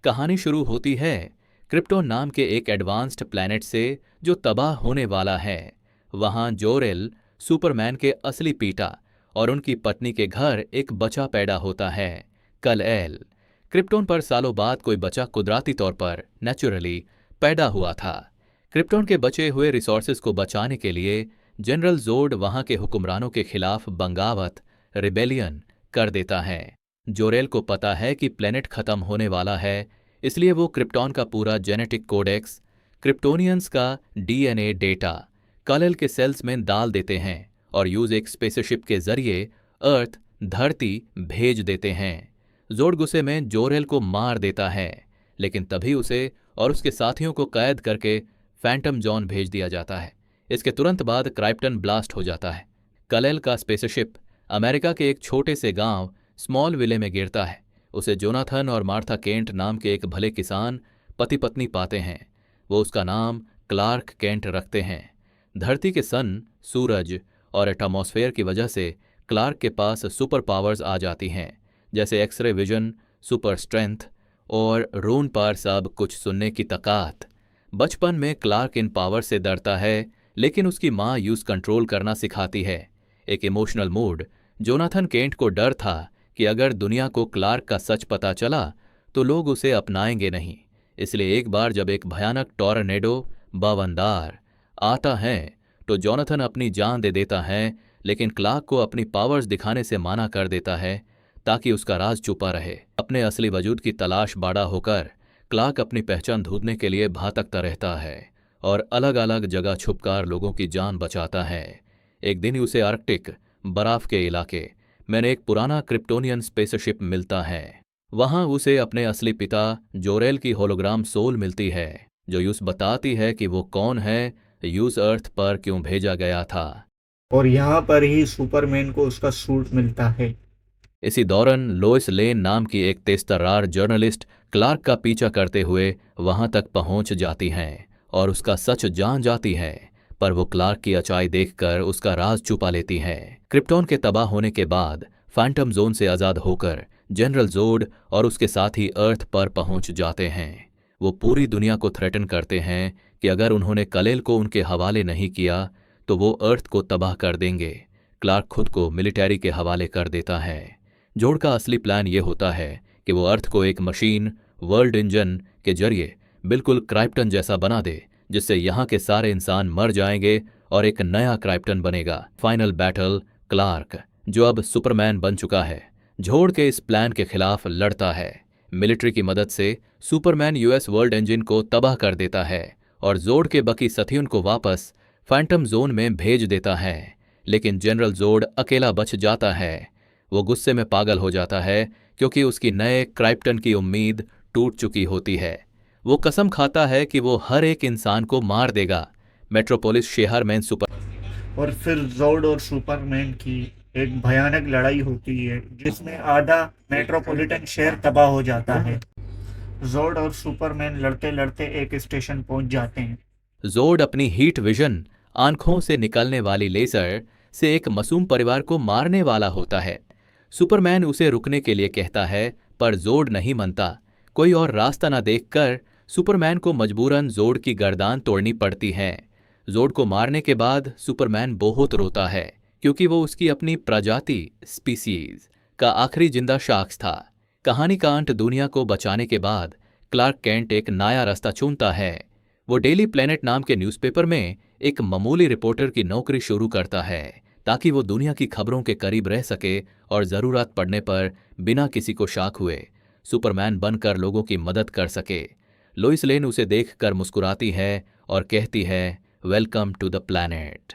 कहानी शुरू होती है क्रिप्टोन नाम के एक एडवांस्ड प्लैनेट से जो तबाह होने वाला है। वहां जोरेल सुपरमैन के असली पिता और उनकी पत्नी के घर एक बच्चा पैदा होता है, कल-एल। क्रिप्टोन पर सालों बाद कोई बच्चा कुदरती तौर पर नेचुरली पैदा हुआ था। क्रिप्टोन के बचे हुए रिसोर्सेज को बचाने के लिए जनरल जोड वहां के हुक्मरानों के खिलाफ बगावत रिबेलियन कर देता है। जोरेल को पता है कि प्लेनेट खत्म होने वाला है, इसलिए वो क्रिप्टॉन का पूरा जेनेटिक कोडेक्स, क्रिप्टोनियंस का डीएनए डेटा कल-एल के सेल्स में डाल देते हैं और यूज एक स्पेसशिप के जरिए अर्थ धरती भेज देते हैं। जोड गुस्से में जोरेल को मार देता है, लेकिन तभी उसे और उसके साथियों को कैद करके फैंटम जॉन भेज दिया जाता है। इसके तुरंत बाद क्राइप्टन ब्लास्ट हो जाता है। कल-एल का स्पेसशिप अमेरिका के एक छोटे से गांव स्मॉल विले में गिरता है। उसे जोनाथन और मार्था केंट नाम के एक भले किसान पति पत्नी पाते हैं। वो उसका नाम क्लार्क केंट रखते हैं। धरती के सन, सूरज और एटमॉस्फेयर की वजह से क्लार्क के पास सुपर पावर्स आ जाती हैं, जैसे एक्सरे विजन, सुपर स्ट्रेंथ और रून पार सब कुछ सुनने की ताकत। बचपन में क्लार्क इन पावर से डरता है, लेकिन उसकी माँ यूज कंट्रोल करना सिखाती है। एक इमोशनल मूड। जोनाथन केंट को डर था कि अगर दुनिया को क्लार्क का सच पता चला तो लोग उसे अपनाएंगे नहीं। इसलिए एक बार जब एक भयानक टॉर्नेडो बवंदार आता है तो जोनाथन अपनी जान दे देता है, लेकिन क्लार्क को अपनी पावर्स दिखाने से मना कर देता है ताकि उसका राज छुपा रहे। अपने असली वजूद की तलाश बाड़ा होकर क्लार्क अपनी पहचान ढूंढने के लिए भटकता रहता है और अलग अलग जगह छुपकर लोगों की जान बचाता है। एक दिन उसे आर्कटिक बर्फ के इलाके में एक पुराना क्रिप्टोनियन स्पेसशिप मिलता है। वहां उसे अपने असली पिता जोरेल की होलोग्राम सोल मिलती है, जो यूस बताती है कि वो कौन है, यूस अर्थ पर क्यों भेजा गया था। और यहाँ पर ही सुपरमैन को उसका सूट मिलता है। इसी दौरान लोइस लेन नाम की एक तेजतर्रार जर्नलिस्ट क्लार्क का पीछा करते हुए वहां तक पहुंच जाती हैं और उसका सच जान जाती है, पर वो क्लार्क की अच्छाई देखकर उसका राज छुपा लेती हैं। क्रिप्टॉन के तबाह होने के बाद फैंटम जोन से आजाद होकर जनरल जोड और उसके साथी अर्थ पर पहुंच जाते हैं। वो पूरी दुनिया को थ्रेटन करते हैं कि अगर उन्होंने कल-एल को उनके हवाले नहीं किया तो वो अर्थ को तबाह कर देंगे। क्लार्क खुद को मिलिट्री के हवाले कर देता है। जोड का असली प्लान ये होता है कि वो अर्थ को एक मशीन, वर्ल्ड इंजन के जरिए बिल्कुल क्राइप्टन जैसा बना दे, जिससे यहाँ के सारे इंसान मर जाएंगे और एक नया क्राइप्टन बनेगा। फाइनल बैटल क्लार्क, जो अब सुपरमैन बन चुका है, जोड के इस प्लान के खिलाफ लड़ता है। मिलिट्री की मदद से सुपरमैन यूएस वर्ल्ड इंजन को तबाह कर देता है और जोड के बाकी साथियों को वापस फैंटम जोन में भेज देता है, लेकिन जनरल जोड अकेला बच जाता है। वो गुस्से में पागल हो जाता है क्योंकि उसकी नए क्राइप्टन की उम्मीद टूट चुकी होती है। वो कसम खाता है कि वो हर एक इंसान को मार देगा। मेट्रोपोलिस शहर में और फिर जोड और सुपरमैन की एक भयानक लड़ाई होती है, जिसमें आधा मेट्रोपॉलिटन शहर तबाह हो जाता है। जोड और सुपरमैन लड़ते लड़ते एक स्टेशन पहुंच जाते हैं। जोड अपनी हीट विजन आंखों से निकलने वाली लेजर से एक मासूम परिवार को मारने वाला होता है। सुपरमैन उसे रुकने के लिए कहता है, पर जोड नहीं मानता। कोई और रास्ता न देखकर सुपरमैन को मजबूरन जोड की गर्दान तोड़नी पड़ती है। जोड को मारने के बाद सुपरमैन बहुत रोता है, क्योंकि वो उसकी अपनी प्रजाति स्पीसीज का आखिरी जिंदा शख्स था। कहानी का अंत दुनिया को बचाने के बाद क्लार्क केंट एक नया रास्ता चुनता है। वो डेली प्लेनेट नाम के न्यूज़पेपर में एक मामूली रिपोर्टर की नौकरी शुरू करता है, ताकि वो दुनिया की खबरों के करीब रह सके और ज़रूरत पड़ने पर बिना किसी को शक हुए सुपरमैन बनकर लोगों की मदद कर सके। लोइस लेन उसे देखकर मुस्कुराती है और कहती है, वेलकम टू द प्लैनेट।